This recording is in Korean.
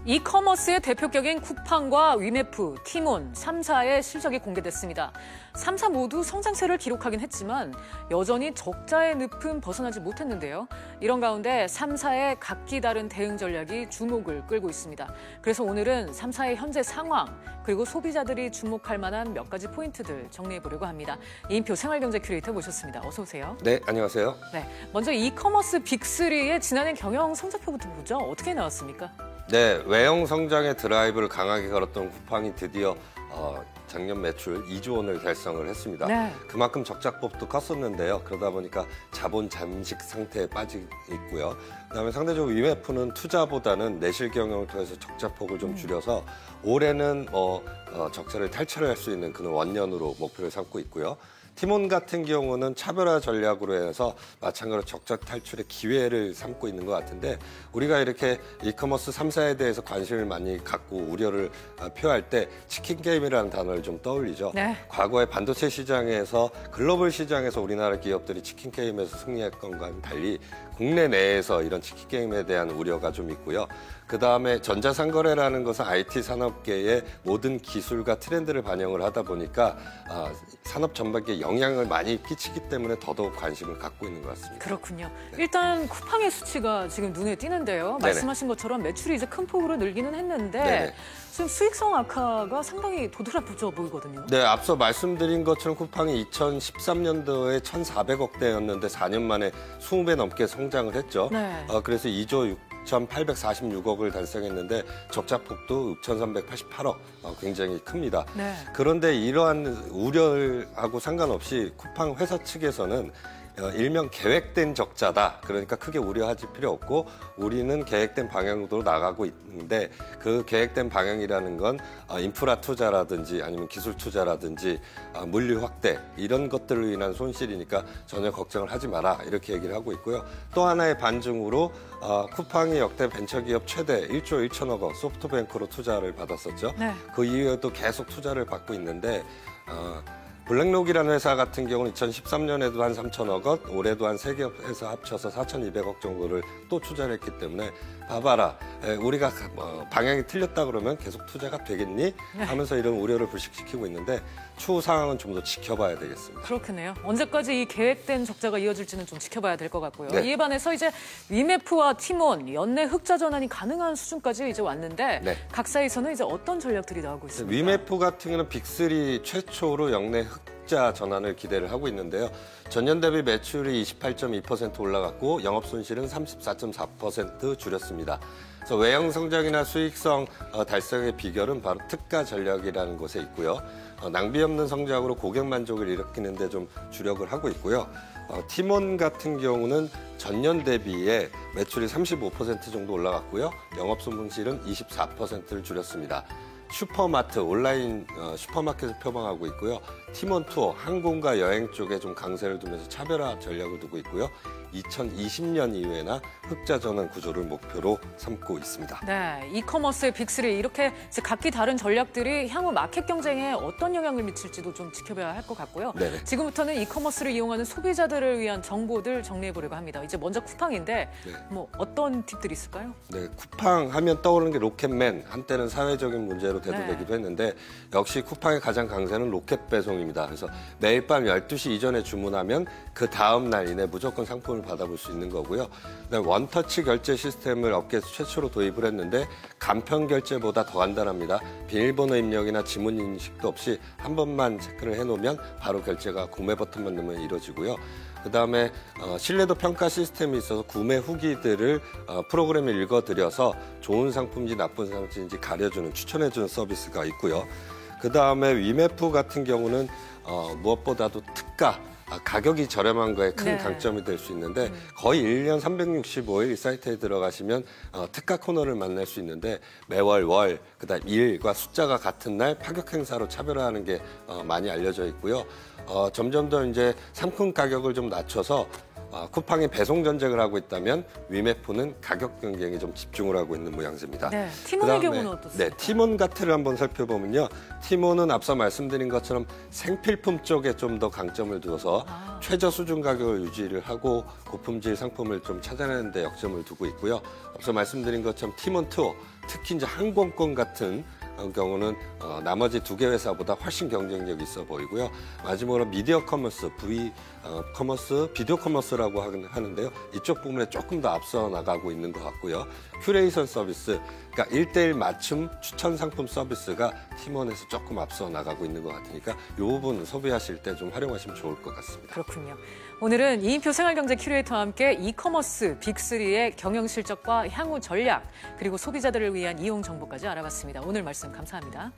이커머스의 대표격인 쿠팡과 위메프, 티몬, 3사의 실적이 공개됐습니다. 3사 모두 성장세를 기록하긴 했지만 여전히 적자의 늪은 벗어나지 못했는데요. 이런 가운데 3사의 각기 다른 대응 전략이 주목을 끌고 있습니다. 그래서 오늘은 3사의 현재 상황, 그리고 소비자들이 주목할 만한 몇 가지 포인트들 정리해보려고 합니다. 이인표 생활경제 큐레이터 모셨습니다. 어서 오세요. 네, 안녕하세요. 네, 먼저 이커머스 빅3의 지난해 경영 성적표부터 보죠. 어떻게 나왔습니까? 네, 외형 성장의 드라이브를 강하게 걸었던 쿠팡이 드디어 작년 매출 2조 원을 달성을 했습니다. 네. 그만큼 적자폭도 컸었는데요. 그러다 보니까 자본 잠식 상태에 빠져 있고요. 그다음에 상대적으로 위메프는 투자보다는 내실 경영을 통해서 적자폭을 좀 줄여서 올해는 적자를 탈출할 수 있는 그런 원년으로 목표를 삼고 있고요. 티몬 같은 경우는 차별화 전략으로 해서 마찬가지로 적자 탈출의 기회를 삼고 있는 것 같은데 우리가 이렇게 이커머스 3사에 대해서 관심을 많이 갖고 우려를 표할 때 치킨 게임이라는 단어를 좀 떠올리죠. 네. 과거에 반도체 시장에서 글로벌 시장에서 우리나라 기업들이 치킨 게임에서 승리했던 것과는 달리 국내 내에서 이런 치킨 게임에 대한 우려가 좀 있고요. 그다음에 전자상거래라는 것은 IT 산업계의 모든 기술과 트렌드를 반영을 하다 보니까 산업 전반기에 영향을 많이 끼치기 때문에 더더욱 관심을 갖고 있는 것 같습니다. 그렇군요. 네. 일단 쿠팡의 수치가 지금 눈에 띄는데요. 말씀하신 것처럼 매출이 이제 큰 폭으로 늘기는 했는데 네네. 지금 수익성 악화가 상당히 도드라져 보이거든요. 네, 앞서 말씀드린 것처럼 쿠팡이 2013년도에 1,400억대였는데 4년 만에 20배 넘게 성장을 했죠. 네. 그래서 2조 6,846억을 달성했는데 적자폭도 6,388억, 굉장히 큽니다. 네. 그런데 이러한 우려하고 상관없이 쿠팡 회사 측에서는 일명 계획된 적자다. 그러니까 크게 우려하지 필요 없고 우리는 계획된 방향으로 나가고 있는데 그 계획된 방향이라는 건 인프라 투자라든지 아니면 기술 투자라든지 물류 확대 이런 것들로 인한 손실이니까 전혀 걱정을 하지 마라 이렇게 얘기를 하고 있고요. 또 하나의 반증으로 쿠팡이 역대 벤처기업 최대 1조 1천억 원 소프트뱅크로 투자를 받았었죠. 네. 그 이후에도 계속 투자를 받고 있는데 블랙록이라는 회사 같은 경우는 2013년에도 한 3천억 원, 올해도 한 3개 회사 합쳐서 4,200억 정도를 또 투자를 했기 때문에 봐봐라, 우리가 방향이 틀렸다 그러면 계속 투자가 되겠니? 하면서 이런 우려를 불식시키고 있는데 추후 상황은 좀 더 지켜봐야 되겠습니다. 그렇겠네요. 언제까지 이 계획된 적자가 이어질지는 좀 지켜봐야 될 것 같고요. 네. 이에 반해서 이제 위메프와 티몬, 연내 흑자 전환이 가능한 수준까지 이제 왔는데 네. 각사에서는 이제 어떤 전략들이 나오고 있습니까? 위메프 같은 경우는 빅3 최초로 역내 흑자 전환을 기대를 하고 있는데요. 전년 대비 매출이 28.2% 올라갔고 영업손실은 34.4% 줄였습니다. 그래서 외형 성장이나 수익성 달성의 비결은 바로 특가 전략이라는 곳에 있고요. 낭비 없는 성장으로 고객 만족을 일으키는 데 좀 주력을 하고 있고요. 티몬 같은 경우는 전년 대비에 매출이 35% 정도 올라갔고요. 영업손실은 24%를 줄였습니다. 슈퍼마트, 온라인 슈퍼마켓을 표방하고 있고요. 티몬 투어, 항공과 여행 쪽에 좀 강세를 두면서 차별화 전략을 두고 있고요. 2020년 이후에나 흑자 전환 구조를 목표로 삼고 있습니다. 네, 이커머스의 빅3 이렇게 각기 다른 전략들이 향후 마켓 경쟁에 어떤 영향을 미칠지도 좀 지켜봐야 할 것 같고요. 네네. 지금부터는 이커머스를 이용하는 소비자들을 위한 정보들 정리해보려고 합니다. 이제 먼저 쿠팡인데 네. 뭐 어떤 팁들이 있을까요? 네, 쿠팡 하면 떠오르는 게 로켓맨, 한때는 사회적인 문제로 대두되기도 했는데 역시 쿠팡의 가장 강세는 로켓 배송입니다. 그래서 매일 밤 12시 이전에 주문하면 그 다음 날 이내 무조건 상품을 받아볼 수 있는 거고요. 그다음에 원터치 결제 시스템을 업계에서 최초로 도입을 했는데 간편 결제보다 더 간단합니다. 비밀번호 입력이나 지문 인식도 없이 한 번만 체크를 해놓으면 바로 결제가 구매 버튼만 누르면 이루어지고요. 그다음에 신뢰도 평가 시스템이 있어서 구매 후기들을 프로그램에 읽어드려서 좋은 상품인지 나쁜 상품인지 가려주는 추천해주는 서비스가 있고요. 그다음에 위메프 같은 경우는 무엇보다도 특가, 가격이 저렴한 거에 큰 네. 강점이 될 수 있는데 거의 1년 365일 이 사이트에 들어가시면 특가 코너를 만날 수 있는데 매월, 월, 그다음 일과 숫자가 같은 날 파격 행사로 차별화하는 게 많이 알려져 있고요. 점점 더 이제 상품 가격을 좀 낮춰서 쿠팡이 배송 전쟁을 하고 있다면 위메프는 가격 경쟁에 좀 집중을 하고 있는 모양새입니다. 네, 티몬의 그다음에, 경우는 어떻습니까? 네, 티몬 가트를 한번 살펴보면요. 티몬은 앞서 말씀드린 것처럼 생필품 쪽에 좀 더 강점을 두어서 최저 수준 가격을 유지를 하고 고품질 상품을 좀 찾아내는 데 역점을 두고 있고요. 앞서 말씀드린 것처럼 티몬 투어, 특히 이제 항공권 같은 경우는 나머지 두 개 회사보다 훨씬 경쟁력이 있어 보이고요. 마지막으로 미디어 커머스, 비디오 커머스라고 하는데요. 이쪽 부분에 조금 더 앞서 나가고 있는 것 같고요. 큐레이션 서비스, 그러니까 1:1 맞춤 추천 상품 서비스가 티몬에서 조금 앞서 나가고 있는 것 같으니까 이 부분 소비하실 때 좀 활용하시면 좋을 것 같습니다. 그렇군요. 오늘은 이인표 생활경제 큐레이터와 함께 이커머스 빅3의 경영 실적과 향후 전략, 그리고 소비자들을 위한 이용 정보까지 알아봤습니다. 오늘 말씀 감사합니다.